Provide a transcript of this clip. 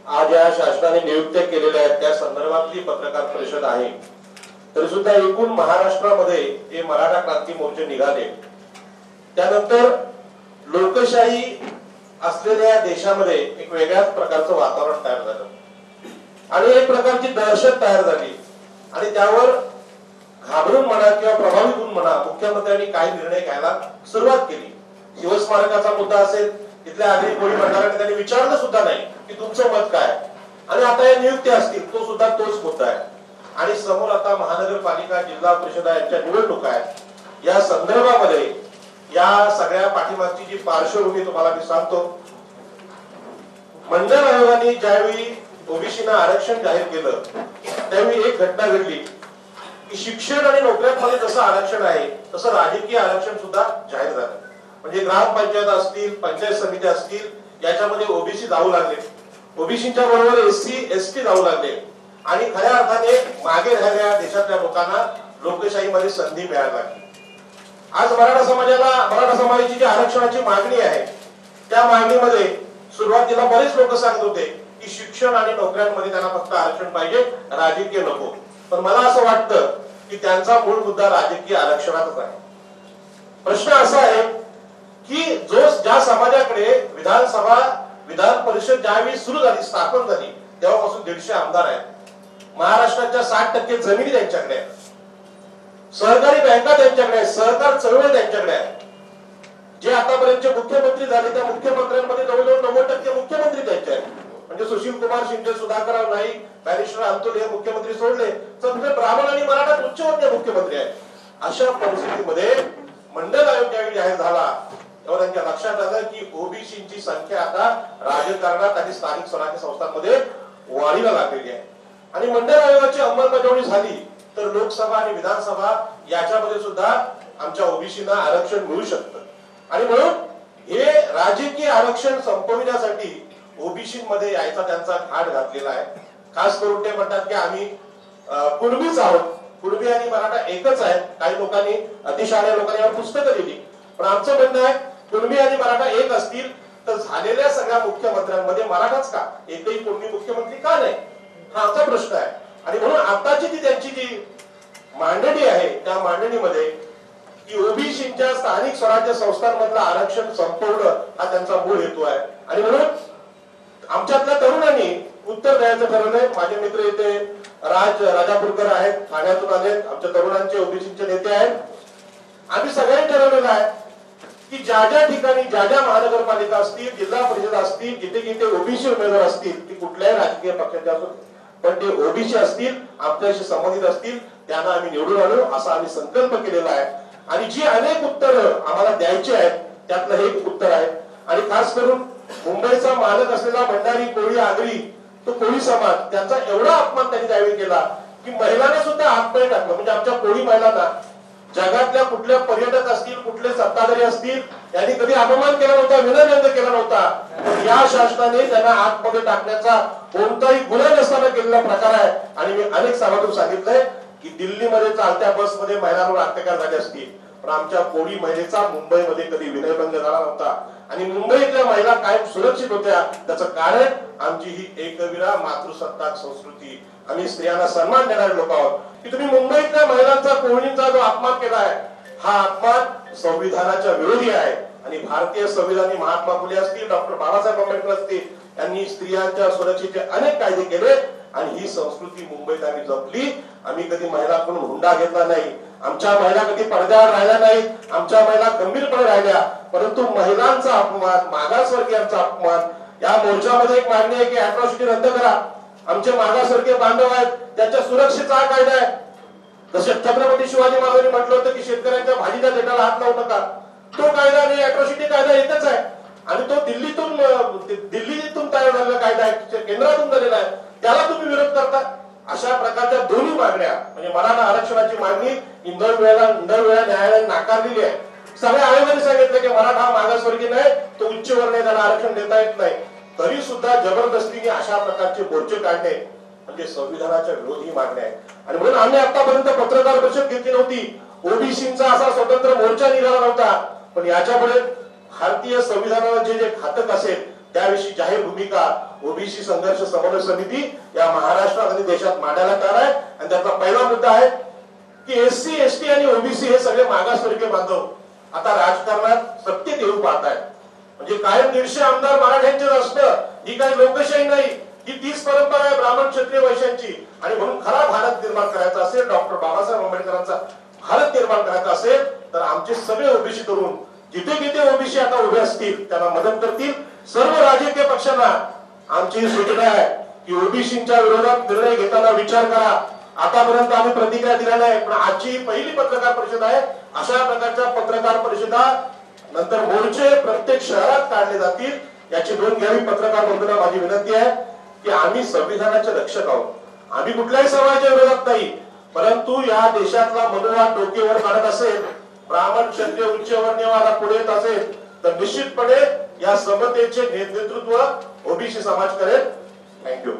आज या शासनाने नियुक्त्या केलेल्या आहेत त्या संदर्भातली पत्रकार परिषद आहे। तरी सुद्धा एकूण महाराष्ट्रामध्ये जे मराठा क्रांती मोर्चे निघाले त्यानंतर लोकशाही असलेल्या देशामध्ये एक वेगळ्याच प्रकारचं वातावरण तयार झालं आणि एक प्रकारची दहशत तयार झाली आणि त्यावर घाबरून म्हणा किंवा प्रभावित होऊन म्हणा मुख्यमंत्र्यांनी काही निर्णय घ्यायला सुरुवात केली। शिवस्मारकाचा मुद्दा असेल, तिथल्या आगरी कोळी मंडळाने त्यांनी विचारलं सुद्धा नाही की तुमचं मत काय, आणि आता या नियुक्त्या असतील तो सुद्धा तोच मुद्दा आहे। आणि समोर आता महानगरपालिका जिल्हा परिषद यांच्या निवडणुका आहेत। या संदर्भामध्ये या सगळ्या पाठीमागची जी पार्श्वभूमी तुम्हाला मी सांगतो। मंडळ आयोगाने ज्यावेळी ओबीसीना आरक्षण जाहीर केलं त्यावेळी एक घटना घडली की शिक्षण आणि नोकऱ्यांमध्ये जसं आरक्षण आहे तसं राजकीय आरक्षण सुद्धा जाहीर झालं। म्हणजे ग्रामपंचायत असतील, पंचायत समिती असतील, याच्यामध्ये ओबीसी जाऊ लागले, ओबीसीच्या बरोबर एससी एसटी जाऊ लागले आणि खऱ्या अर्थाने मागे राहिलेल्या देशातल्या लोकांना लोकशाहीमध्ये संधी मिळायला लागली। आज मराठा समाजाची जी आरक्षणाची मागणी आहे त्या मागणीमध्ये सुरुवातीला बरेच लोक सांगत होते की शिक्षण आणि नोकऱ्यांमध्ये त्यांना फक्त आरक्षण पाहिजे, राजकीय नको। पण मला असं वाटतं की त्यांचा मूळ मुद्दा राजकीय आरक्षणाचाच आहे। प्रश्न असा आहे की ज्या समाजाकडे विधानसभा विधान परिषद ज्यावेळी सुरू झाली, स्थापन झाली, तेव्हापासून 150 आमदार आहेत, महाराष्ट्राच्या 60% जमिनी त्यांच्याकडे आहेत, सहकारी बँका त्यांच्याकडे आहेत, सहकार चळवळ त्यांच्याकडे आहे। जे आतापर्यंतचे मुख्यमंत्री झाले त्या मुख्यमंत्र्यांमध्ये जवळजवळ 90% मुख्यमंत्री त्यांचे आहेत। म्हणजे सुशील कुमार शिंदे, सुधाकरराव नाईक, बॅरिस्टर अंतुल हे मुख्यमंत्री सोडले तर ब्राह्मण आणि मराठा उच्चवर्गीय मुख्यमंत्री आहेत। अशा परिस्थितीमध्ये मंडळ आयोग ज्यावेळी जाहीर झाला तेव्हा त्यांच्या लक्षात आलं की ओबीसीची संख्या आता राजकारणात आणि स्थानिक स्वराज्य संस्थांमध्ये वाढीला लागलेली आहे आणि मंडळ आयोगाची अंमलबजावणी झाली तर लोकसभा आणि विधानसभा याच्यामध्ये सुद्धा आमच्या ओबीसीना आरक्षण मिळू शकतं। आणि म्हणून हे राजकीय आरक्षण संपविण्यासाठी ओबीसी मध्ये यायचा त्यांचा घाट घातलेला आहे। खास करून ते म्हणतात की आम्ही कुणबीच आहोत, कुणबी आणि मराठा एकच आहेत। काही लोकांनी, अतिशहाण्या लोकांनी यावर पुस्तकं लिहिली, पण आमचं म्हणणं आहे कुणबी आणि मराठा एक असतील तर झालेल्या सगळ्या मुख्यमंत्र्यांमध्ये मराठाच का, एकही कुणबी मुख्यमंत्री का नाही, हा आमचा प्रश्न आहे। आणि म्हणून आताची ती त्यांची जी मांडणी आहे त्या मांडणीमध्ये की ओबीसीच्या स्थानिक स्वराज्य संस्थांमधलं आरक्षण संपवणं हा त्यांचा मूळ हेतू आहे। आणि म्हणून आमच्यातल्या तरुणांनी उत्तर द्यायचं ठरवलंय। माझे मित्र इथे राजापूरकर आहेत, ठाण्यातून आलेत, आमच्या तरुणांचे ओबीसीचे नेते आहेत। आम्ही सगळ्यांनी ठरवलेलं आहे की ज्या ज्या ठिकाणी, ज्या ज्या महानगरपालिका असतील, जिल्हा परिषद असतील, जिथे जिथे ओबीसी उमेदवार असतील, ती कुठल्याही राजकीय पक्षाचे असो पण ते ओबीसी असतील, आपल्याशी संबंधित असतील, त्यांना आम्ही निवडून आणू असा आम्ही संकल्प केलेला आहे। आणि जी अनेक उत्तरं आम्हाला द्यायची आहेत त्यातलं हे एक उत्तर आहे। आणि खास करून मुंबईचा मालक असलेला भंडारी, कोळी, आगरी, तो कोळी समाज, त्यांचा एवढा अपमान त्यांनी त्यावेळी केला की महिलांना सुद्धा हातपाय टाकलं। म्हणजे आमच्या कोळी महिलांना जगातल्या कुठल्या पर्यटक असतील, कुठले सत्ताधारी असतील, यांनी कधी अपमान केला नव्हता, विनयभंग केला नव्हता। या शासनाने त्यांना आतमध्ये टाकण्याचा कोणताही गुन्हा नसताना केलेला प्रकार आहे। आणि मी अनेक सभागृहात सांगितलंय की दिल्लीमध्ये चालत्या बसमध्ये महिलांवर अत्याचार झाले असतील, पण आमच्या कोळी महिलेचा मुंबईमध्ये कधी विनयभंग झाला नव्हता आणि मुंबईतल्या महिला कायम सुरक्षित होत्या। त्याचं कारण आमची ही एकविरा मातृसत्ताक संस्कृती, आम्ही स्त्रियांना सन्मान देणारे लोक आहोत। की तुम्ही मुंबईतल्या महिलांचा, कोळींचा जो अपमान केलाय हा अपमान संविधानाच्या विरोधी आहे। आणि भारतीय संविधानी महात्मा फुले असतील, डॉक्टर बाबासाहेब आंबेडकर असतील, यांनी स्त्रियांच्या सुरक्षेचे अनेक कायदे केले आणि ही संस्कृती मुंबईत आम्ही जपली। आम्ही कधी महिलांकडून हुंडा घेतला नाही, आमच्या महिला कधी पडद्यावर राहिल्या नाहीत, आमच्या महिला गंभीरपणे राहिल्या। परंतु महिलांचा अपमान, मागासवर्गीयांचा अपमान, या मोर्चामध्ये एक मागणी आहे की अॅट्रॉसिटी रद्द करा। आमचे मागासवर्गीय बांधव आहेत त्यांच्या सुरक्षेचा कायदा आहे। जसे छत्रपती शिवाजी महाराजांनी म्हटलं होतं की शेतकऱ्यांच्या भाजीच्या देठाला हात लावू नका, तो कायदा आणि अॅट्रॉसिटी कायदा एकच आहे आणि तो दिल्लीतून तयार झालेला कायदा आहे, केंद्रातून झालेला आहे, त्याला तुम्ही विरोध करता। अशा प्रकारच्या दोन्ही मागण्या, म्हणजे मराठा आरक्षणाची मागणी इंदोर वेळा न्यायालयाने नाकारलेली आहे। सगळ्या आयोगाने सांगितलं की मराठा मागासवर्गीय नाही, तो उच्चवर्णीय, त्याला आरक्षण देता येत नाही, तरी सुद्धा जबरदस्तीने अशा प्रकारचे मोर्चे काढणे म्हणजे संविधानाच्या विरोधी मागण्या आहे। आणि म्हणून आम्ही आतापर्यंत पत्रकार परिषद घेतली नव्हती, ओबीसीचा असा स्वतंत्र मोर्चा निघाला नव्हता, पण याच्यापुढे भारतीय संविधानाला जे जे घातक असेल त्याविषयी जाहीर भूमिका ओबीसी संघर्ष समन्वय समिती या महाराष्ट्रात आणि देशात मांडायला तयार आहे. आणि त्याचा पहिला मुद्दा आहे की एससी एसटी आणि ओबीसी हे सगळे मागासवर्गीय बांधव आता राजकारणात सत्तेत येऊ पाहत आहेत. म्हणजे कायम 150 आमदार मराठ्यांचे असणं ही काही लोकशाही नाही, ही तीच परंपरा आहे ब्राह्मण क्षत्रिय वैश्यांची. आणि म्हणून खरा भारत निर्माण करायचा असेल, डॉक्टर बाबासाहेब आंबेडकरांचा भारत निर्माण करायचा असेल तर आमचे सगळे ओबीसी तरुण जिथे जिथे ओबीसी आता उभे असतील त्यांना मदत करतील. सर्व राजकीय पक्षांना आमची सूचना आहे की ओबीसीच्या विरोधात निर्णय घेताना विचार करा. आतापर्यंत आम्ही प्रतिक्रिया दिल्या नाही, पण आजची पहिली पत्रकार परिषद आहे. अशा प्रकारच्या पत्रकार परिषदा नंतर मोर्चे प्रत्येक शहरात काढले जातील याची नोंद घ्यावी. पत्रकार बंधूंना माझी विनंती आहे की आम्ही संविधानाचे रक्षक आहोत. आम्ही कुठल्याही समाजाच्या विरोधात नाही, परंतु या देशातला मनोवाद डोकेवर काढत असेल, ब्राह्मण क्षत्रिय उच्चवर्णीयवाद पुढे येत असेल तर निश्चितपणे या समतेचे नेतृत्व ओबीसी समाज करेल. थँक्यू.